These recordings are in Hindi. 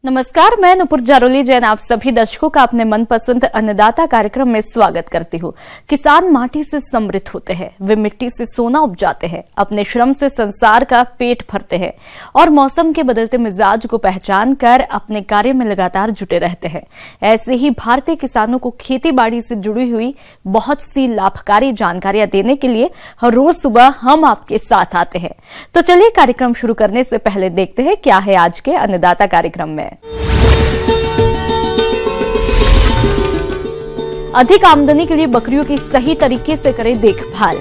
नमस्कार, मैं नुपुर जारोली जैन आप सभी दर्शकों का अपने मनपसंद अन्नदाता कार्यक्रम में स्वागत करती हूँ। किसान माटी से समृद्ध होते हैं, वे मिट्टी से सोना उपजाते हैं, अपने श्रम से संसार का पेट भरते हैं और मौसम के बदलते मिजाज को पहचान कर अपने कार्य में लगातार जुटे रहते हैं। ऐसे ही भारतीय किसानों को खेती बाड़ी से जुड़ी हुई बहुत सी लाभकारी जानकारियां देने के लिए हर रोज सुबह हम आपके साथ आते हैं। तो चलिए कार्यक्रम शुरू करने से पहले देखते हैं क्या है आज के अन्नदाता कार्यक्रम में। अधिक आमदनी के लिए बकरियों की सही तरीके से करें देखभाल।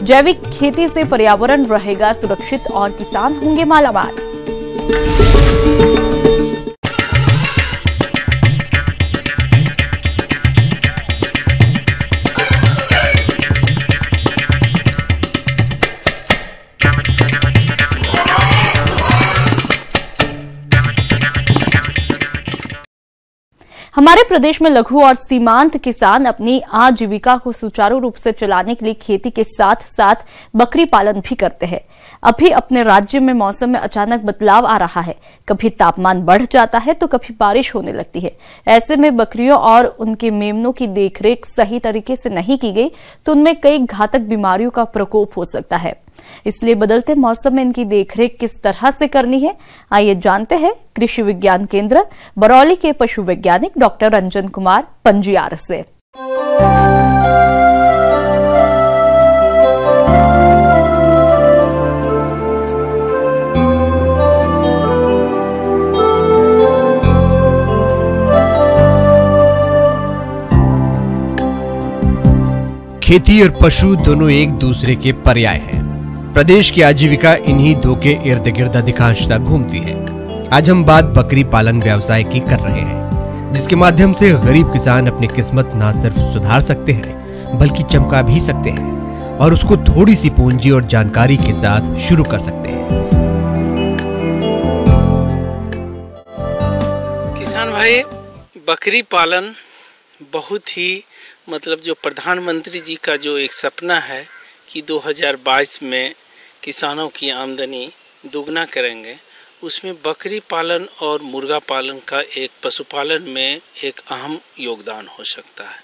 जैविक खेती से पर्यावरण रहेगा सुरक्षित और किसान होंगे मालामाल। हमारे प्रदेश में लघु और सीमांत किसान अपनी आजीविका को सुचारू रूप से चलाने के लिए खेती के साथ साथ बकरी पालन भी करते हैं। अभी अपने राज्य में मौसम में अचानक बदलाव आ रहा है, कभी तापमान बढ़ जाता है तो कभी बारिश होने लगती है। ऐसे में बकरियों और उनके मेमनों की देखरेख सही तरीके से नहीं की गई तो उनमें कई घातक बीमारियों का प्रकोप हो सकता है। इसलिए बदलते मौसम में इनकी देखरेख किस तरह से करनी है, आइए जानते हैं कृषि विज्ञान केंद्र बरौली के पशु वैज्ञानिक डॉक्टर रंजन कुमार पंजियार से। खेती और पशु दोनों एक दूसरे के पर्याय हैं। प्रदेश की आजीविका इन्हीं दो के इर्द गिर्द अधिकांशतः घूमती है। आज हम बात बकरी पालन व्यवसाय की कर रहे हैं, जिसके माध्यम से गरीब किसान अपनी किस्मत न सिर्फ सुधार सकते हैं बल्कि चमका भी सकते हैं और उसको थोड़ी सी पूंजी और जानकारी के साथ शुरू कर सकते हैं। किसान भाई, बकरी पालन बहुत ही जो प्रधानमंत्री जी का जो एक सपना है कि 2022 में किसानों की आमदनी दुगना करेंगे, उसमें बकरी पालन और मुर्गा पालन का एक पशुपालन में एक अहम योगदान हो सकता है।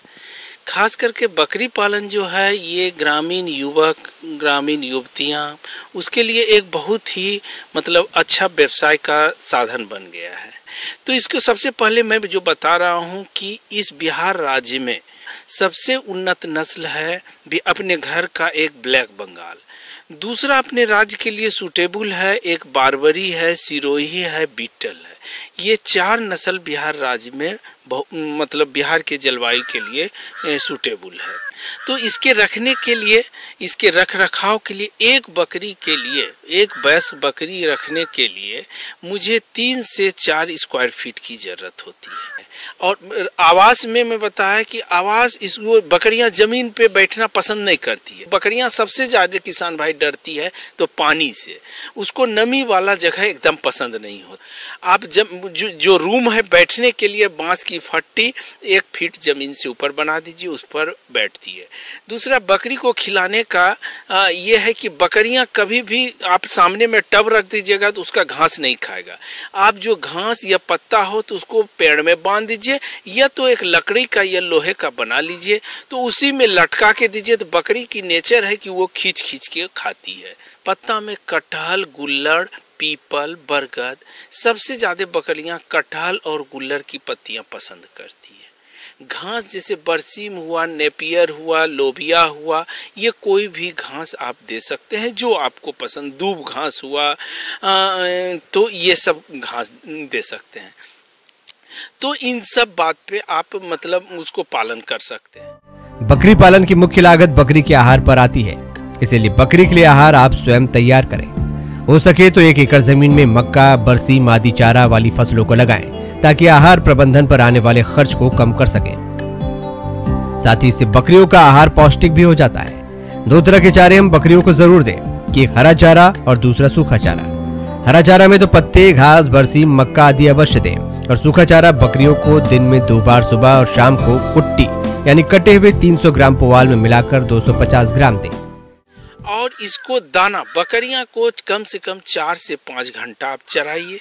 खास करके बकरी पालन जो है ये ग्रामीण युवक, ग्रामीण युवतियां, उसके लिए एक बहुत ही अच्छा व्यवसाय का साधन बन गया है। तो इसको सबसे पहले मैं जो बता रहा हूँ कि इस बिहार राज्य में सबसे उन्नत नस्ल है अपने घर का एक ब्लैक बंगाल, दूसरा अपने राज्य के लिए सूटेबल है एक बारबरी है, सिरोही है, बीटल है। ये चार नस्ल बिहार राज्य में बिहार के जलवायु के लिए सूटेबल है। तो इसके रखने के लिए, इसके रख रखाव के लिए, एक बकरी के लिए, एक वयस्क बकरी रखने के लिए मुझे 3 से 4 स्क्वायर फीट की जरूरत होती है। और आवास में मैं बताया कि आवास इसको बकरियां जमीन पे बैठना पसंद नहीं करती है। बकरियां सबसे ज्यादा किसान भाई डरती है तो पानी से, उसको नमी वाला जगह एकदम पसंद नहीं होता। आप जब जो रूम है बैठने के लिए बांस की फट्टी 1 फीट जमीन से ऊपर बना दीजिए, उस पर बैठती है। दूसरा, बकरी को खिलाने का ये है कि बकरियां कभी भी आप सामने में टब रख दीजिएगा तो उसका घास नहीं खाएगा। आप जो घास या पत्ता हो तो उसको पेड़ में बांध दीजिए, या तो एक लकड़ी का या लोहे का बना लीजिए, तो उसी में लटका के दीजिए। तो बकरी की नेचर है कि वो खींच खींच के खाती है। पत्ता में कटहल, गुल्लड़, पीपल, बरगद, सबसे ज्यादा बकरियां कटहल और गुल्लड़ की पत्तियां पसंद करती है। घास जैसे बरसीम हुआ, नेपियर हुआ, लोबिया हुआ, ये कोई भी घास आप दे सकते हैं जो आपको पसंद, दूब घास हुआ, तो ये सब घास दे सकते हैं। तो इन सब बात पे आप उसको पालन कर सकते हैं। बकरी पालन की मुख्य लागत बकरी के आहार पर आती है, इसीलिए बकरी के लिए आहार आप स्वयं तैयार करें। हो सके तो 1 एकड़ जमीन में मक्का, बरसीम आदि चारा वाली फसलों को लगाएं, ताकि आहार प्रबंधन पर आने वाले खर्च को कम कर सकें। साथ ही इससे बकरियों का आहार पौष्टिक भी हो जाता है। 2 तरह के चारे हम बकरियों को जरूर दें, कि एक हरा चारा और दूसरा सूखा चारा। हरा चारा में तो पत्ते, घास, बरसीम, मक्का आदि अवश्य दें, और सूखा चारा बकरियों को दिन में 2 बार सुबह और शाम को कुट्टी यानी कटे हुए 300 ग्राम पुआल में मिलाकर 250 ग्राम दें। और इसको दाना, बकरियां को कम से कम 4 से 5 घंटा आप चराइए।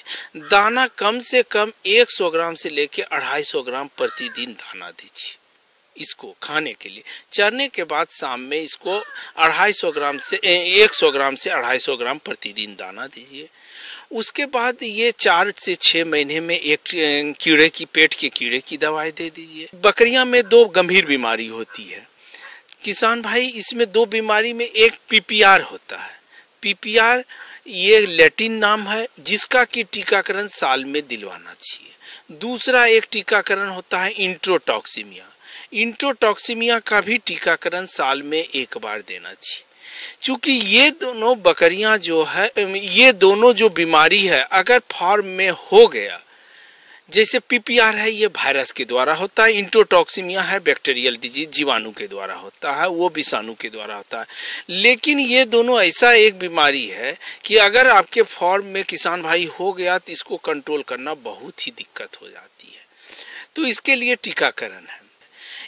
दाना कम से कम 100 ग्राम से लेके 250 ग्राम प्रतिदिन दाना दीजिए इसको खाने के लिए। चरने के बाद शाम में इसको 250 ग्राम से 100 ग्राम से 250 ग्राम प्रतिदिन दाना दीजिए। उसके बाद ये 4 से 6 महीने में एक कीड़े की, पेट के कीड़े की दवाई दे दीजिए। बकरियां में 2 गंभीर बीमारी होती है किसान भाई, इसमें 2 बीमारी में एक पीपीआर होता है। पीपीआर ये लैटिन नाम है जिसका कि टीकाकरण साल में दिलवाना चाहिए। दूसरा एक टीकाकरण होता है इंट्रोटॉक्सिमिया। इंट्रोटॉक्सिमिया का भी टीकाकरण साल में 1 बार देना चाहिए। चूंकि ये दोनों बकरियां जो है, ये दोनों जो बीमारी है अगर फार्म में हो गया, जैसे पीपीआर है ये वायरस के द्वारा होता है, इंट्रोटॉक्सिमिया है बैक्टीरियल डिजीज, जीवाणु के द्वारा होता है, वो विषाणु के द्वारा होता है। लेकिन ये दोनों ऐसा एक बीमारी है कि अगर आपके फार्म में किसान भाई हो गया तो इसको कंट्रोल करना बहुत ही दिक्कत हो जाती है। तो इसके लिए टीकाकरण है,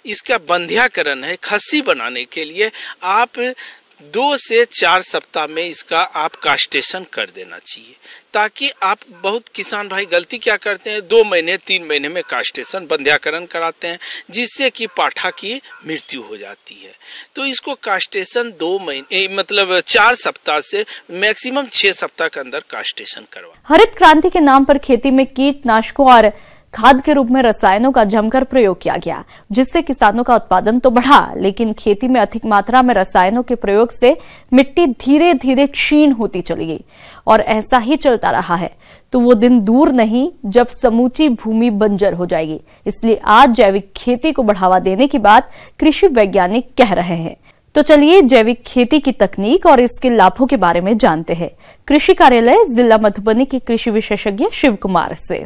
इसका बंध्याकरण है। खस्सी बनाने के लिए आप 2 से 4 सप्ताह में इसका आप कास्टेशन कर देना चाहिए, ताकि आप, बहुत किसान भाई गलती क्या करते हैं 2 महीने 3 महीने में कास्टेशन बंध्याकरण कराते हैं, जिससे कि पाठा की मृत्यु हो जाती है। तो इसको कास्टेशन 2 महीने मतलब 4 सप्ताह से मैक्सिमम 6 सप्ताह के अंदर कास्टेशन करवा। हरित क्रांति के नाम पर खेती में कीटनाशकों और खाद के रूप में रसायनों का जमकर प्रयोग किया गया, जिससे किसानों का उत्पादन तो बढ़ा, लेकिन खेती में अधिक मात्रा में रसायनों के प्रयोग से मिट्टी धीरे धीरे क्षीण होती चली गई और ऐसा ही चलता रहा है। तो वो दिन दूर नहीं जब समूची भूमि बंजर हो जाएगी। इसलिए आज जैविक खेती को बढ़ावा देने की बात कृषि वैज्ञानिक कह रहे हैं। तो चलिए जैविक खेती की तकनीक और इसके लाभों के बारे में जानते हैं कृषि कार्यालय जिला मधुबनी के कृषि विशेषज्ञ शिव कुमार से।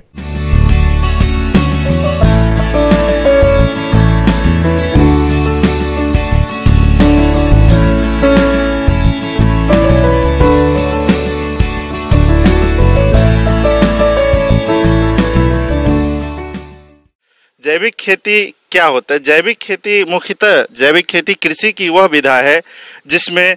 जैविक खेती क्या होता है? जैविक खेती मुख्यतः जैविक खेती कृषि की वह विधा है जिसमें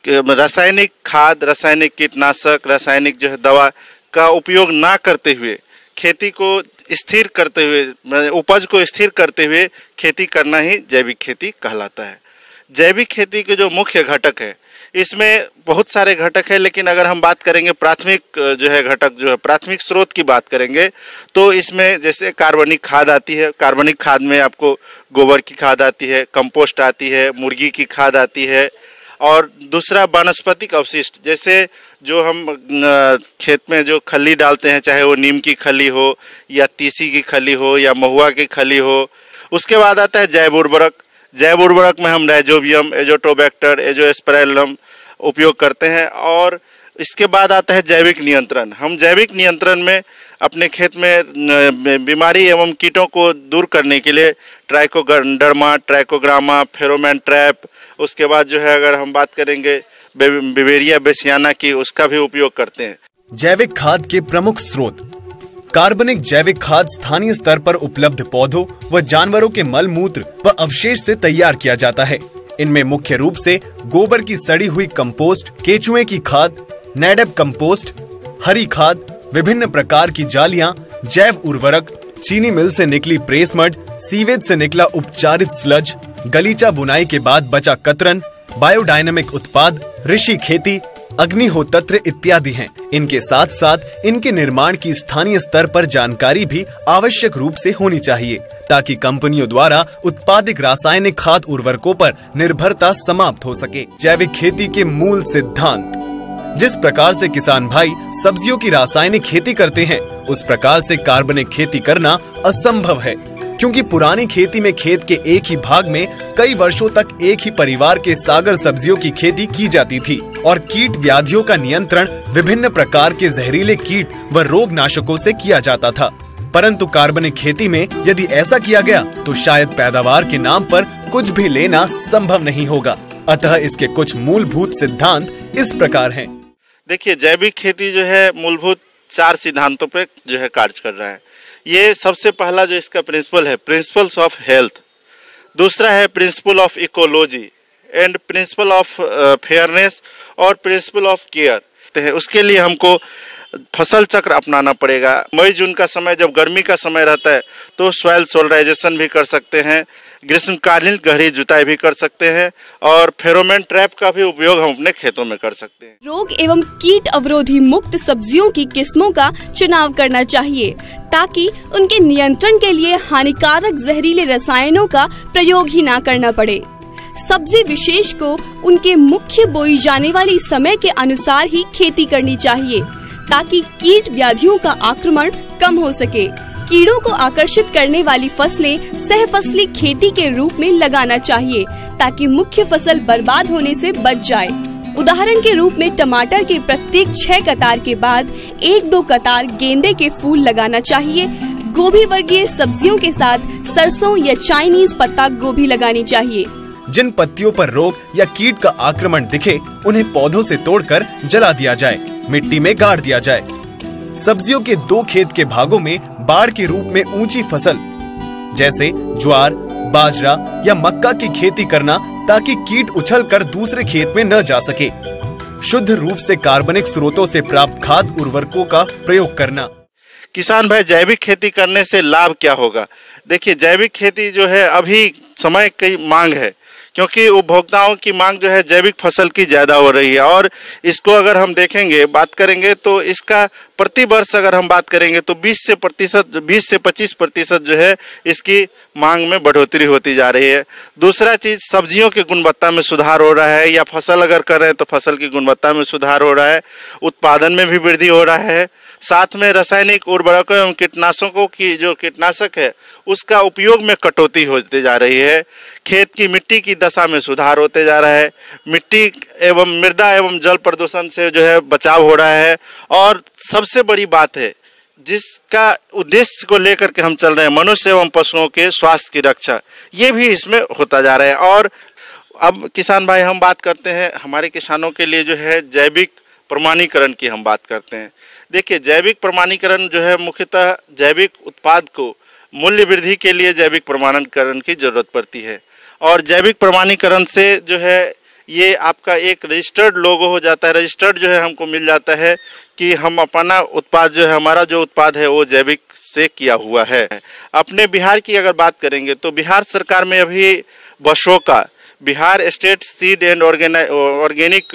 रासायनिक खाद, रासायनिक कीटनाशक, रासायनिक जो है दवा का उपयोग ना करते हुए, खेती को स्थिर करते हुए, उपज को स्थिर करते हुए खेती करना ही जैविक खेती कहलाता है। जैविक खेती के जो मुख्य घटक है, इसमें बहुत सारे घटक है, लेकिन अगर हम बात करेंगे प्राथमिक जो है घटक, जो है प्राथमिक स्रोत की बात करेंगे, तो इसमें जैसे कार्बनिक खाद आती है। कार्बनिक खाद में आपको गोबर की खाद आती है, कंपोस्ट आती है, मुर्गी की खाद आती है, और दूसरा वानस्पतिक अवशिष्ट, जैसे जो हम खेत में जो खली डालते हैं, चाहे वो नीम की खली हो या तीसी की खली हो या महुआ की खली हो। उसके बाद आता है जैव उर्वरक। जैव उर्वरक में हम राइजोबियम, एजोटोबैक्टर, एजोस्पेरेलम उपयोग करते हैं। और इसके बाद आता है जैविक नियंत्रण। हम जैविक नियंत्रण में अपने खेत में बीमारी एवं कीटों को दूर करने के लिए ट्राइकोडर्मा, ट्राइकोग्रामा, फेरोमोन ट्रैप, उसके बाद जो है अगर हम बात करेंगे बिवेरिया बेसियाना की, उसका भी उपयोग करते हैं। जैविक खाद के प्रमुख स्रोत। कार्बनिक जैविक खाद स्थानीय स्तर पर उपलब्ध पौधों व जानवरों के मल मूत्र व अवशेष से तैयार किया जाता है। इनमें मुख्य रूप से गोबर की सड़ी हुई कंपोस्ट, केचुए की खाद, नेडप कंपोस्ट, हरी खाद, विभिन्न प्रकार की जालियां, जैव उर्वरक, चीनी मिल से निकली प्रेस मड, सीवेज से निकला उपचारित स्लज, गलीचा बुनाई के बाद बचा कतरन, बायोडायनेमिक उत्पाद, ऋषि खेती, अग्निहोत्र इत्यादि हैं। इनके साथ साथ इनके निर्माण की स्थानीय स्तर पर जानकारी भी आवश्यक रूप से होनी चाहिए, ताकि कंपनियों द्वारा उत्पादित रासायनिक खाद उर्वरकों पर निर्भरता समाप्त हो सके। जैविक खेती के मूल सिद्धांत। जिस प्रकार से किसान भाई सब्जियों की रासायनिक खेती करते हैं, उस प्रकार से कार्बनिक खेती करना असंभव है, क्योंकि पुरानी खेती में खेत के एक ही भाग में कई वर्षों तक एक ही परिवार के सागर सब्जियों की खेती की जाती थी और कीट व्याधियों का नियंत्रण विभिन्न प्रकार के जहरीले कीट व रोगनाशकों से किया जाता था। परंतु कार्बनिक खेती में यदि ऐसा किया गया तो शायद पैदावार के नाम पर कुछ भी लेना संभव नहीं होगा। अतः इसके कुछ मूलभूत सिद्धांत इस प्रकार हैं। देखिए, जैविक खेती जो है मूलभूत 4 सिद्धांतों पे जो है कार्य कर रहा है। ये सबसे पहला जो इसका प्रिंसिपल है, प्रिंसिपल्स ऑफ हेल्थ। दूसरा है principle of ecology, and principle of fairness और प्रिंसिपल ऑफ केयर। उसके लिए हमको फसल चक्र अपनाना पड़ेगा। मई जून का समय जब गर्मी का समय रहता है तो सॉइल सोलराइजेशन भी कर सकते हैं, ग्रीष्मकालीन गहरी जुताई भी कर सकते हैं और फेरोमोन ट्रैप का भी उपयोग हम अपने खेतों में कर सकते हैं। रोग एवं कीट अवरोधी मुक्त सब्जियों की किस्मों का चुनाव करना चाहिए ताकि उनके नियंत्रण के लिए हानिकारक जहरीले रसायनों का प्रयोग ही ना करना पड़े। सब्जी विशेष को उनके मुख्य बोई जाने वाली समय के अनुसार ही खेती करनी चाहिए ताकि कीट व्याधियों का आक्रमण कम हो सके। कीड़ों को आकर्षित करने वाली फसलें सहफसली खेती के रूप में लगाना चाहिए ताकि मुख्य फसल बर्बाद होने से बच जाए। उदाहरण के रूप में टमाटर के प्रत्येक 6 कतार के बाद 1-2 कतार गेंदे के फूल लगाना चाहिए। गोभी वर्गीय सब्जियों के साथ सरसों या चाइनीज पत्ता गोभी लगानी चाहिए। जिन पत्तियों पर रोग या कीट का आक्रमण दिखे उन्हें पौधों से तोड़कर जला दिया जाए, मिट्टी में गाड़ दिया जाए। सब्जियों के 2 खेत के भागों में बाड़ के रूप में ऊंची फसल जैसे ज्वार, बाजरा या मक्का की खेती करना ताकि कीट उछलकर दूसरे खेत में न जा सके। शुद्ध रूप से कार्बनिक स्रोतों से प्राप्त खाद उर्वरकों का प्रयोग करना। किसान भाई, जैविक खेती करने से लाभ क्या होगा? देखिए, जैविक खेती जो है अभी समय की मांग है क्योंकि उपभोक्ताओं की मांग जो है जैविक फसल की ज़्यादा हो रही है और इसको अगर हम देखेंगे, बात करेंगे तो इसका प्रति वर्ष अगर हम बात करेंगे तो 20 से 25% जो है इसकी मांग में बढ़ोतरी होती जा रही है। दूसरा चीज़, सब्जियों की गुणवत्ता में सुधार हो रहा है या फसल अगर कर रहे हैं तो फसल की गुणवत्ता में सुधार हो रहा है, उत्पादन में भी वृद्धि हो रहा है। साथ में रासायनिक उर्वरकों एवं कीटनाशकों की जो कीटनाशक है उसका उपयोग में कटौती होती जा रही है। खेत की मिट्टी की दशा में सुधार होते जा रहा है। मिट्टी एवं मृदा एवं जल प्रदूषण से जो है बचाव हो रहा है और सबसे बड़ी बात है जिसका उद्देश्य को लेकर के हम चल रहे हैं, मनुष्य एवं पशुओं के स्वास्थ्य की रक्षा, ये भी इसमें होता जा रहा है। और अब किसान भाई, हम बात करते हैं हमारे किसानों के लिए जो है जैविक प्रमाणीकरण की हम बात करते हैं। देखिए, जैविक प्रमाणीकरण जो है मुख्यतः जैविक उत्पाद को मूल्य वृद्धि के लिए जैविक प्रमाणीकरण की जरूरत पड़ती है और जैविक प्रमाणीकरण से जो है ये आपका एक रजिस्टर्ड लोगो हो जाता है। रजिस्टर्ड जो है हमको मिल जाता है कि हम अपना उत्पाद जो है, हमारा जो उत्पाद है वो जैविक से किया हुआ है। अपने बिहार की अगर बात करेंगे तो बिहार सरकार में अभी बशोका, Bihar state seed and organic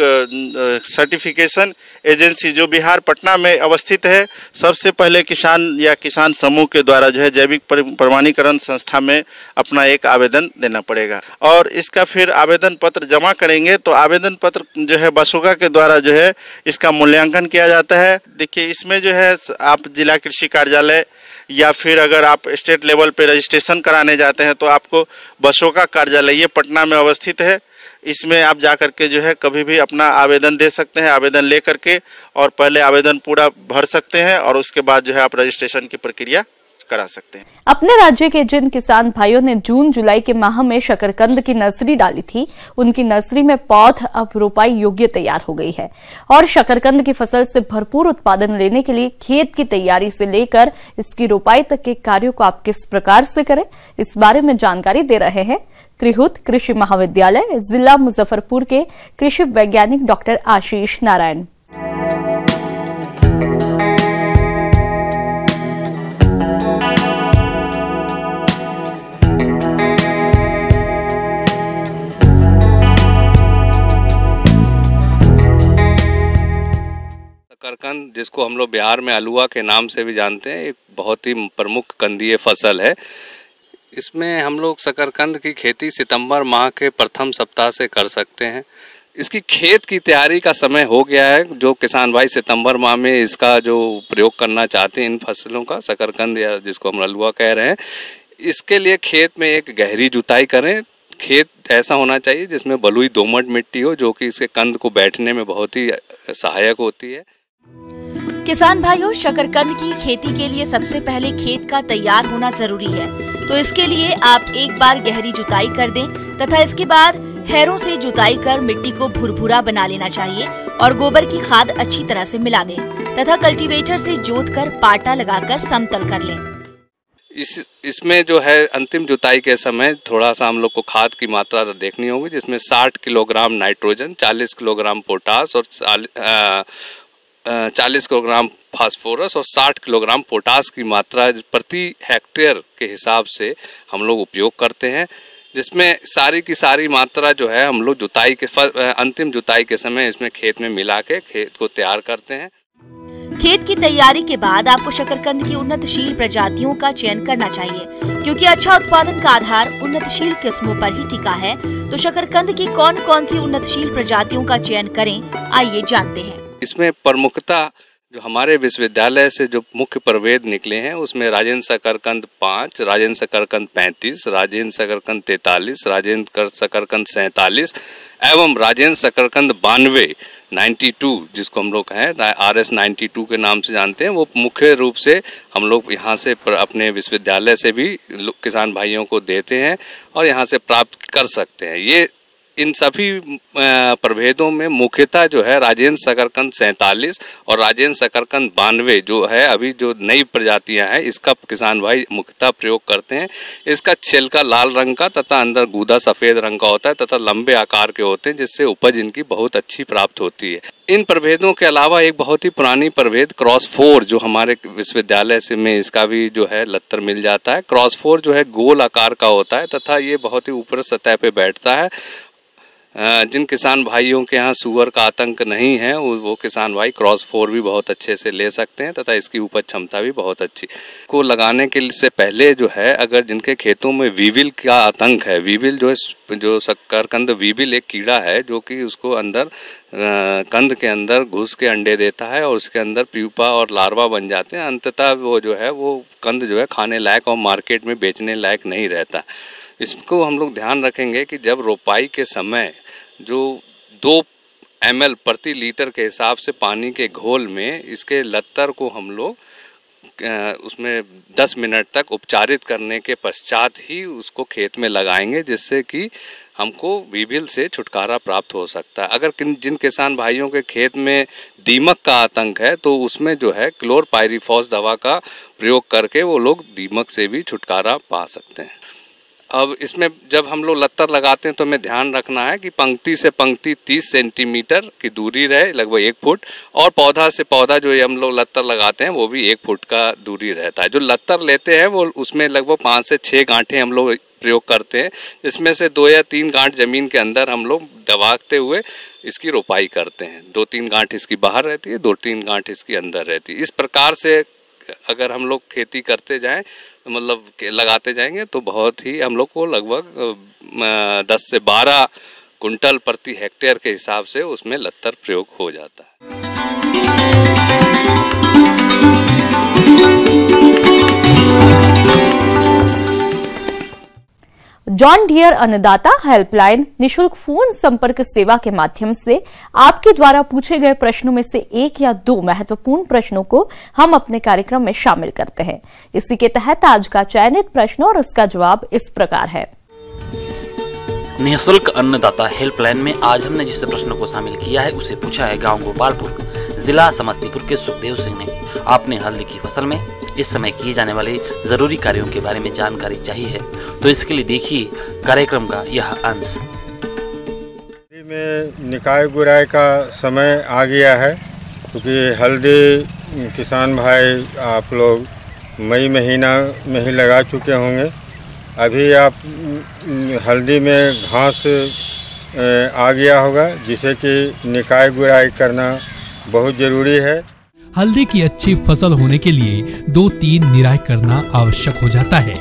certification agency जो बिहार पटना में अवस्थित है, सबसे पहले किसान या किसान समूह के द्वारा जो है जैविक प्रमाणीकरण संस्था में अपना एक आवेदन देना पड़ेगा और इसका फिर आवेदन पत्र जमा करेंगे तो आवेदन पत्र जो है बसोका के द्वारा जो है इसका मूल्यांकन किया जाता है। देखिए, इसमें जो है आप जिला कृषि कार्यालय या फिर अगर आप स्टेट लेवल पे रजिस्ट्रेशन कराने जाते हैं तो आपको बसोका कार्यालय, ये पटना में अवस्थित है, इसमें आप जा करके जो है कभी भी अपना आवेदन दे सकते हैं। आवेदन ले करके और पहले आवेदन पूरा भर सकते हैं और उसके बाद जो है आप रजिस्ट्रेशन की प्रक्रिया करा सकते हैं। अपने राज्य के जिन किसान भाइयों ने जून जुलाई के माह में शकरकंद की नर्सरी डाली थी, उनकी नर्सरी में पौध अब रोपाई योग्य तैयार हो गई है और शकरकंद की फसल से भरपूर उत्पादन लेने के लिए खेत की तैयारी से लेकर इसकी रोपाई तक के कार्यों को आप किस प्रकार से करें, इस बारे में जानकारी दे रहे हैं त्रिहुत कृषि महाविद्यालय जिला मुजफ्फरपुर के कृषि वैज्ञानिक डॉक्टर आशीष नारायण। शकरकंद, जिसको हम लोग बिहार में अलुआ के नाम से भी जानते हैं, एक बहुत ही प्रमुख कंदीय फसल है। इसमें हम लोग शकरकंद की खेती सितंबर माह के प्रथम सप्ताह से कर सकते हैं। इसकी खेत की तैयारी का समय हो गया है। जो किसान भाई सितंबर माह में इसका जो प्रयोग करना चाहते हैं इन फसलों का, शकरकंद या जिसको हम अलुआ कह रहे हैं, इसके लिए खेत में एक गहरी जुताई करें। खेत ऐसा होना चाहिए जिसमें बलुई दोमट मिट्टी हो, जो कि इसके कंद को बैठने में बहुत ही सहायक होती है। किसान भाइयों, शकरकंद की खेती के लिए सबसे पहले खेत का तैयार होना जरूरी है, तो इसके लिए आप एक बार गहरी जुताई कर दें तथा इसके बाद हैरों से जुताई कर मिट्टी को भुरभुरा बना लेना चाहिए और गोबर की खाद अच्छी तरह से मिला दें तथा कल्टीवेटर से जोत कर पाटा लगाकर समतल कर लें। इसमें जो है अंतिम जुताई के समय थोड़ा सा हम लोग को खाद की मात्रा देखनी होगी, जिसमें 60 किलोग्राम नाइट्रोजन, 40 किलोग्राम पोटास और 40 किलोग्राम फास्फोरस और 60 किलोग्राम पोटास की मात्रा प्रति हेक्टेयर के हिसाब से हम लोग उपयोग करते हैं, जिसमें सारी की सारी मात्रा जो है हम लोग जुताई के अंतिम जुताई के समय इसमें खेत में मिला के खेत को तैयार करते हैं। खेत की तैयारी के बाद आपको शकरकंद की उन्नतशील प्रजातियों का चयन करना चाहिए, क्योंकि अच्छा उत्पादन का आधार उन्नतशील किस्मों पर ही टिका है। तो शकरकंद की कौन कौन सी उन्नतशील प्रजातियों का चयन करें, आइए जानते हैं। इसमें प्रमुखता जो हमारे विश्वविद्यालय से जो मुख्य प्रभेद निकले हैं उसमें राजेंद्र शकरकंद 5, राजेंद्र शकरकंद 35, राजेंद्र शकरकंद 43, राजेंद्र शकरकंद 47 एवं राजेंद्र शकरकंद 92 जिसको हम लोग हैं RS 92 के नाम से जानते हैं, वो मुख्य रूप से हम लोग यहाँ से अपने विश्वविद्यालय से भी किसान भाइयों को देते हैं और यहाँ से प्राप्त कर सकते हैं। ये इन सभी प्रभेदों में मुख्यतः जो है राजेंद्र शकरकंद 47 और राजेंद्र शकरकंद 92 जो है अभी जो नई प्रजातियां हैं इसका किसान भाई मुख्यतः प्रयोग करते हैं। इसका छिलका लाल रंग का तथा अंदर गूदा सफेद रंग का होता है तथा लंबे आकार के होते हैं, जिससे उपज इनकी बहुत अच्छी प्राप्त होती है। इन प्रभेदों के अलावा एक बहुत ही पुरानी प्रभेद क्रॉस 4 जो हमारे विश्वविद्यालय से में इसका भी जो है लत्तर मिल जाता है। क्रॉस 4 जो है गोल आकार का होता है तथा ये बहुत ही ऊपर सतह पे बैठता है। जिन किसान भाइयों के यहाँ सुअर का आतंक नहीं है वो किसान भाई क्रॉस 4 भी बहुत अच्छे से ले सकते हैं तथा इसकी उपज क्षमता भी बहुत अच्छी। को लगाने के से पहले जो है अगर जिनके खेतों में वीविल का आतंक है, वीविल जो है जो शकरकंद वीविल एक कीड़ा है जो कि उसको अंदर कंद के अंदर घुस के अंडे देता है और उसके अंदर प्यूपा और लार्वा बन जाते हैं। अंततः वो जो है वो कंद जो है खाने लायक और मार्केट में बेचने लायक नहीं रहता। इसको हम लोग ध्यान रखेंगे कि जब रोपाई के समय जो 2 ml प्रति लीटर के हिसाब से पानी के घोल में इसके लत्तर को हम लोग उसमें 10 मिनट तक उपचारित करने के पश्चात ही उसको खेत में लगाएंगे, जिससे कि हमको वीविल से छुटकारा प्राप्त हो सकता है। अगर जिन किसान भाइयों के खेत में दीमक का आतंक है तो उसमें जो है क्लोरपाइरीफॉस दवा का प्रयोग करके वो लोग दीमक से भी छुटकारा पा सकते हैं। अब इसमें जब हम लोग लत्तर लगाते हैं तो हमें ध्यान रखना है कि पंक्ति से पंक्ति 30 सेंटीमीटर की दूरी रहे, लगभग 1 फुट, और पौधा से पौधा जो हम लोग लत्तर लगाते हैं वो भी 1 फुट का दूरी रहता है। जो लत्तर लेते हैं वो उसमें लगभग 5 से 6 गांठें हम लोग प्रयोग करते हैं, जिसमें से 2 या 3 गांठ जमीन के अंदर हम लोग दबाते हुए इसकी रोपाई करते हैं। 2-3 गांठ इसकी बाहर रहती है, 2-3 गांठ इसकी अंदर रहती है। इस प्रकार से अगर हम लोग खेती करते जाएं मतलब लगाते जाएंगे तो बहुत ही हम लोग को लगभग 10 से 12 कुंटल प्रति हेक्टेयर के हिसाब से उसमें लत्तर प्रयोग हो जाता है। जॉन डियर अन्नदाता हेल्पलाइन निशुल्क फोन संपर्क सेवा के माध्यम से आपके द्वारा पूछे गए प्रश्नों में से 1 या 2 महत्वपूर्ण प्रश्नों को हम अपने कार्यक्रम में शामिल करते हैं। इसी के तहत आज का चयनित प्रश्न और उसका जवाब इस प्रकार है। निःशुल्क अन्नदाता हेल्पलाइन में आज हमने जिस प्रश्न को शामिल किया है उसे पूछा है गांव गोपालपुर, जिला समस्तीपुर के सुखदेव सिंह ने। आपने हल्दी की फसल में इस समय किए जाने वाले जरूरी कार्यों के बारे में जानकारी चाहिए है, तो इसके लिए देखिए कार्यक्रम का यह अंश। में निकाय गुराई का समय आ गया है, क्योंकि हल्दी किसान भाई आप लोग मई महीना में ही लगा चुके होंगे। अभी आप हल्दी में घास आ गया होगा, जिसे कि निकाय गुराई करना बहुत जरूरी है। हल्दी की अच्छी फसल होने के लिए 2-3 निराई करना आवश्यक हो जाता है।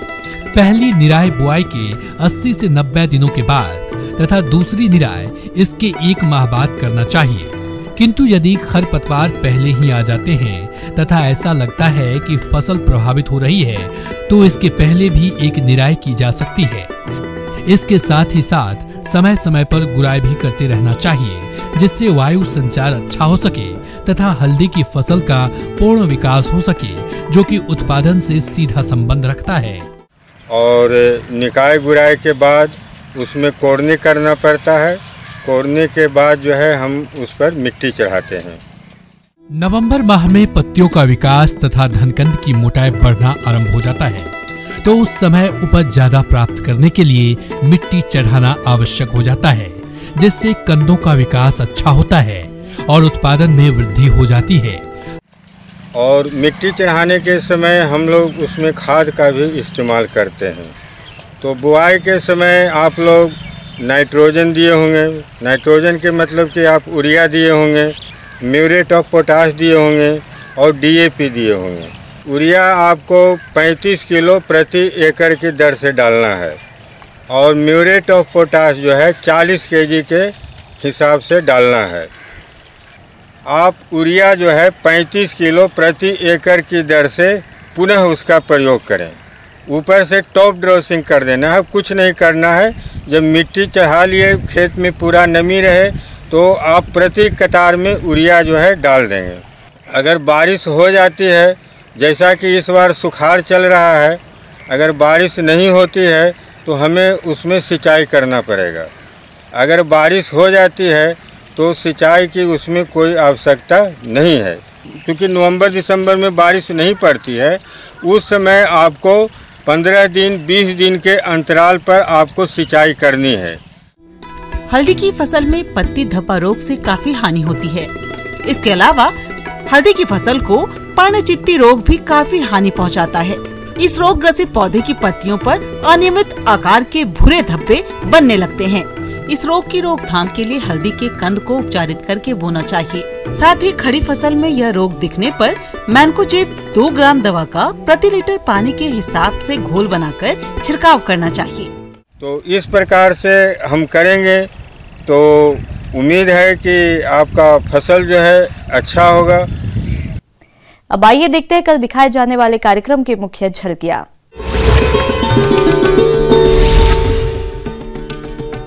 पहली निराई बुआई के 80 से 90 दिनों के बाद तथा दूसरी निराई इसके 1 माह बाद करना चाहिए। किंतु यदि खरपतवार पहले ही आ जाते हैं तथा ऐसा लगता है कि फसल प्रभावित हो रही है तो इसके पहले भी एक निराई की जा सकती है। इसके साथ ही साथ समय समय पर गुड़ाई भी करते रहना चाहिए, जिससे वायु संचार अच्छा हो सके तथा हल्दी की फसल का पूर्ण विकास हो सके, जो कि उत्पादन से सीधा संबंध रखता है। और निकाय गुड़ाई के बाद उसमें कोड़नी करना पड़ता है। कोड़ने के बाद जो है हम उस पर मिट्टी चढ़ाते हैं। नवंबर माह में पत्तियों का विकास तथा धनकंद की मोटाई बढ़ना आरंभ हो जाता है। तो उस समय उपज ज्यादा प्राप्त करने के लिए मिट्टी चढ़ाना आवश्यक हो जाता है, जिससे कंदों का विकास अच्छा होता है और उत्पादन में वृद्धि हो जाती है। और मिट्टी चढ़ाने के समय हम लोग उसमें खाद का भी इस्तेमाल करते हैं। तो बुआई के समय आप लोग नाइट्रोजन दिए होंगे, नाइट्रोजन के मतलब कि आप यूरिया दिए होंगे, म्यूरेट ऑफ पोटाश दिए होंगे और डीएपी दिए होंगे। यूरिया आपको 35 किलो प्रति एकड़ की दर से डालना है और म्यूरेट ऑफ पोटाश जो है 40 केजी के हिसाब से डालना है। आप यूरिया जो है 35 किलो प्रति एकड़ की दर से पुनः उसका प्रयोग करें। ऊपर से टॉप ड्रेसिंग कर देना है, कुछ नहीं करना है। जब मिट्टी चढ़ा लिए, खेत में पूरा नमी रहे, तो आप प्रति कतार में यूरिया जो है डाल देंगे। अगर बारिश हो जाती है, जैसा कि इस बार सुखाड़ चल रहा है, अगर बारिश नहीं होती है तो हमें उसमें सिंचाई करना पड़ेगा। अगर बारिश हो जाती है तो सिंचाई की उसमें कोई आवश्यकता नहीं है, क्योंकि नवंबर दिसंबर में बारिश नहीं पड़ती है। उस समय आपको 15 दिन 20 दिन के अंतराल पर आपको सिंचाई करनी है। हल्दी की फसल में पत्ती धब्बा रोग से काफी हानि होती है। इसके अलावा हल्दी की फसल को पर्णचित्ती रोग भी काफी हानि पहुंचाता है। इस रोग ग्रसित पौधे की पत्तियों पर अनियमित आकार के भूरे धब्बे बनने लगते हैं। इस रोग की रोकथाम के लिए हल्दी के कंद को उपचारित करके बोना चाहिए। साथ ही खड़ी फसल में यह रोग दिखने पर मैनकोजेब 2 ग्राम दवा का प्रति लीटर पानी के हिसाब से घोल बनाकर छिड़काव करना चाहिए। तो इस प्रकार से हम करेंगे तो उम्मीद है कि आपका फसल जो है अच्छा होगा। अब आइए देखते हैं कल दिखाए जाने वाले कार्यक्रम की मुख्य झलकियां।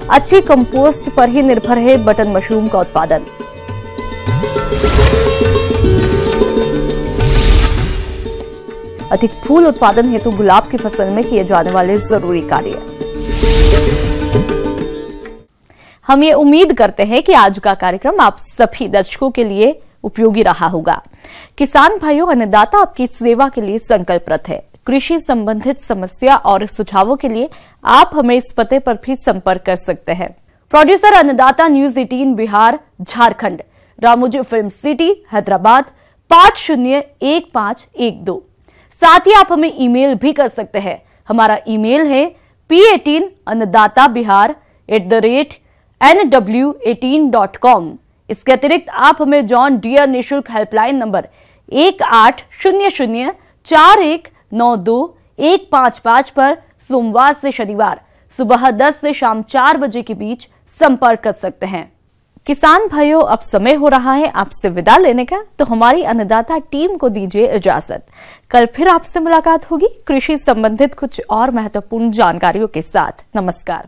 अच्छी कंपोस्ट पर ही निर्भर है बटन मशरूम का उत्पादन। अधिक फूल उत्पादन हेतु गुलाब की फसल में किए जाने वाले जरूरी कार्य। हम ये उम्मीद करते हैं कि आज का कार्यक्रम आप सभी दर्शकों के लिए उपयोगी रहा होगा। किसान भाइयों, अन्नदाता आपकी सेवा के लिए संकल्परत है। कृषि संबंधित समस्या और सुझावों के लिए आप हमें इस पते पर भी संपर्क कर सकते हैं। प्रोड्यूसर अन्नदाता news 18 Bihar Jharkhand, Ramoji film city Hyderabad 501512। साथ ही आप हमें ईमेल भी कर सकते हैं। हमारा ईमेल है p18andatabihar@nw18.com। इसके अतिरिक्त आप हमें जॉन डियर निःशुल्क हेल्पलाइन नंबर 18004192 पर सोमवार से शनिवार सुबह 10 से शाम 4 बजे के बीच संपर्क कर सकते हैं। किसान भाइयों, अब समय हो रहा है आपसे विदा लेने का, तो हमारी अन्नदाता टीम को दीजिए इजाजत। कल फिर आपसे मुलाकात होगी कृषि संबंधित कुछ और महत्वपूर्ण जानकारियों के साथ। नमस्कार।